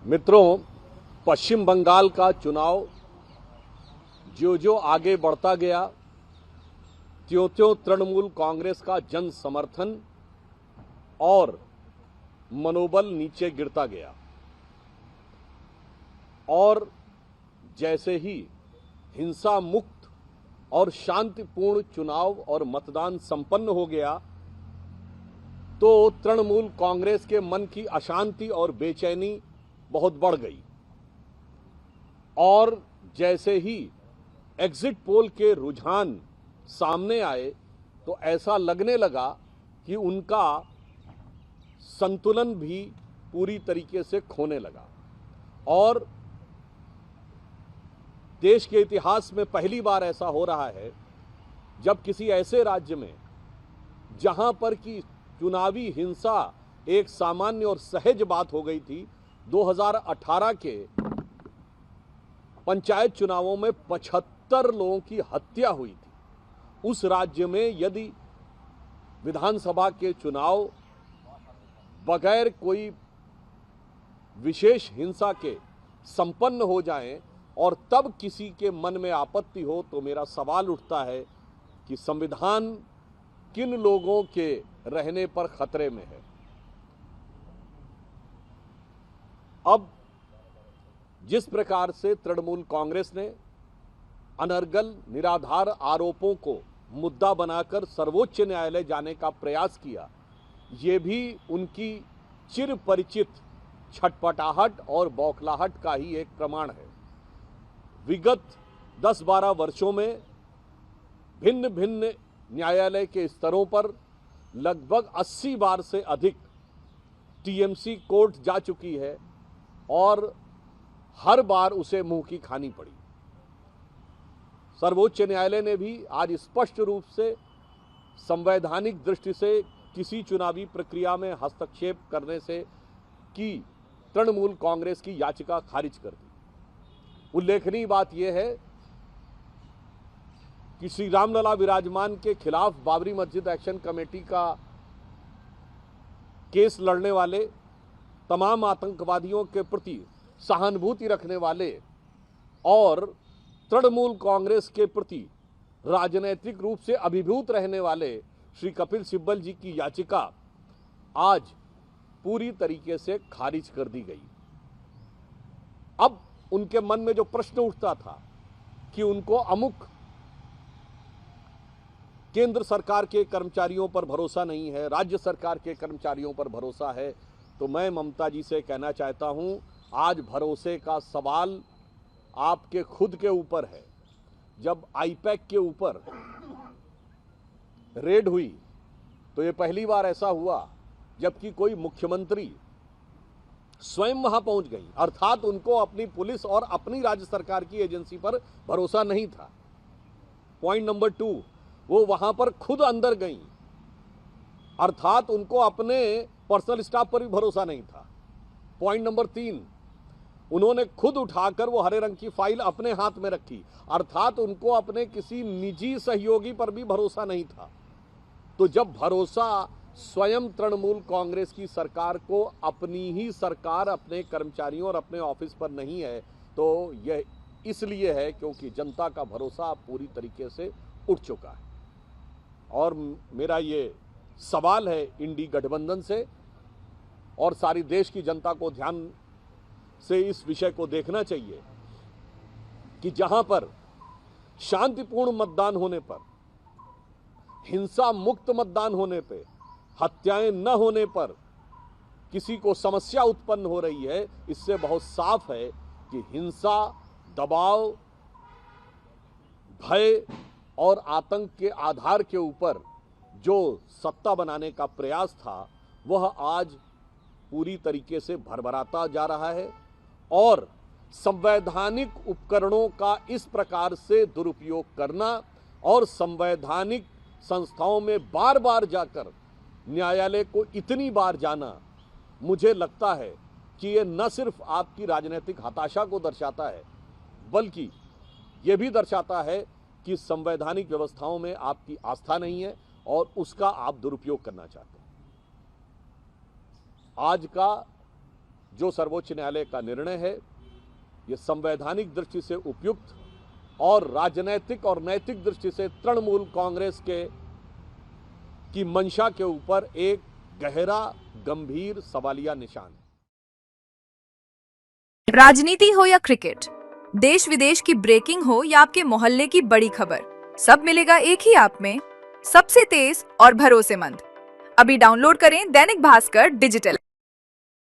मित्रों, पश्चिम बंगाल का चुनाव जो जो आगे बढ़ता गया, त्यों-त्यों तृणमूल कांग्रेस का जन समर्थन और मनोबल नीचे गिरता गया और जैसे ही हिंसा मुक्त और शांतिपूर्ण चुनाव और मतदान संपन्न हो गया तो तृणमूल कांग्रेस के मन की अशांति और बेचैनी बहुत बढ़ गई और जैसे ही एग्जिट पोल के रुझान सामने आए तो ऐसा लगने लगा कि उनका संतुलन भी पूरी तरीके से खोने लगा और देश के इतिहास में पहली बार ऐसा हो रहा है जब किसी ऐसे राज्य में जहां पर कि चुनावी हिंसा एक सामान्य और सहज बात हो गई थी, 2018 के पंचायत चुनावों में 75 लोगों की हत्या हुई थी। उस राज्य में यदि विधानसभा के चुनाव बगैर कोई विशेष हिंसा के संपन्न हो जाएं और तब किसी के मन में आपत्ति हो तो मेरा सवाल उठता है कि संविधान किन लोगों के रहने पर खतरे में है। अब जिस प्रकार से तृणमूल कांग्रेस ने अनर्गल निराधार आरोपों को मुद्दा बनाकर सर्वोच्च न्यायालय जाने का प्रयास किया, ये भी उनकी चिर परिचित छटपटाहट और बौखलाहट का ही एक प्रमाण है। विगत 10-12 वर्षों में भिन्न भिन्न न्यायालय के स्तरों पर लगभग 80 बार से अधिक टीएमसी कोर्ट जा चुकी है और हर बार उसे मुंह की खानी पड़ी। सर्वोच्च न्यायालय ने भी आज स्पष्ट रूप से संवैधानिक दृष्टि से किसी चुनावी प्रक्रिया में हस्तक्षेप करने से की तृणमूल कांग्रेस की याचिका खारिज कर दी। उल्लेखनीय बात यह है कि श्री रामलला विराजमान के खिलाफ बाबरी मस्जिद एक्शन कमेटी का केस लड़ने वाले तमाम आतंकवादियों के प्रति सहानुभूति रखने वाले और तृणमूल कांग्रेस के प्रति राजनीतिक रूप से अभिभूत रहने वाले श्री कपिल सिब्बल जी की याचिका आज पूरी तरीके से खारिज कर दी गई। अब उनके मन में जो प्रश्न उठता था कि उनको अमुक केंद्र सरकार के कर्मचारियों पर भरोसा नहीं है, राज्य सरकार के कर्मचारियों पर भरोसा है, तो मैं ममता जी से कहना चाहता हूं, आज भरोसे का सवाल आपके खुद के ऊपर है। जब आईपैक के ऊपर रेड हुई तो ये पहली बार ऐसा हुआ जबकि कोई मुख्यमंत्री स्वयं वहां पहुंच गई, अर्थात उनको अपनी पुलिस और अपनी राज्य सरकार की एजेंसी पर भरोसा नहीं था। पॉइंट नंबर 2, वो वहां पर खुद अंदर गई, अर्थात उनको अपने पर्सनल स्टाफ पर भी भरोसा नहीं था। पॉइंट नंबर 3, उन्होंने खुद उठाकर वो हरे रंग की फाइल अपने हाथ में रखी, अर्थात उनको अपने किसी निजी सहयोगी पर भी भरोसा नहीं था। तो जब भरोसा स्वयं तृणमूल कांग्रेस की सरकार को अपनी ही सरकार, अपने कर्मचारियों और अपने ऑफिस पर नहीं है, तो यह इसलिए है क्योंकि जनता का भरोसा पूरी तरीके से उठ चुका है। और मेरा ये सवाल है इंडी गठबंधन से और सारी देश की जनता को ध्यान से इस विषय को देखना चाहिए कि जहां पर शांतिपूर्ण मतदान होने पर, हिंसा मुक्त मतदान होने पे, हत्याएं न होने पर किसी को समस्या उत्पन्न हो रही है, इससे बहुत साफ है कि हिंसा, दबाव, भय और आतंक के आधार के ऊपर जो सत्ता बनाने का प्रयास था वह आज पूरी तरीके से भरभराता जा रहा है और संवैधानिक उपकरणों का इस प्रकार से दुरुपयोग करना और संवैधानिक संस्थाओं में बार बार जाकर न्यायालय को इतनी बार जाना, मुझे लगता है कि ये न सिर्फ आपकी राजनीतिक हताशा को दर्शाता है बल्कि ये भी दर्शाता है कि संवैधानिक व्यवस्थाओं में आपकी आस्था नहीं है और उसका आप दुरुपयोग करना चाहते हैं। आज का जो सर्वोच्च न्यायालय का निर्णय है ये संवैधानिक दृष्टि से उपयुक्त और राजनैतिक और नैतिक दृष्टि से तृणमूल कांग्रेस की मंशा के ऊपर एक गहरा गंभीर सवालिया निशान है। राजनीति हो या क्रिकेट, देश विदेश की ब्रेकिंग हो या आपके मोहल्ले की बड़ी खबर, सब मिलेगा एक ही ऐप में, सबसे तेज और भरोसेमंद। अभी डाउनलोड करें दैनिक भास्कर डिजिटल।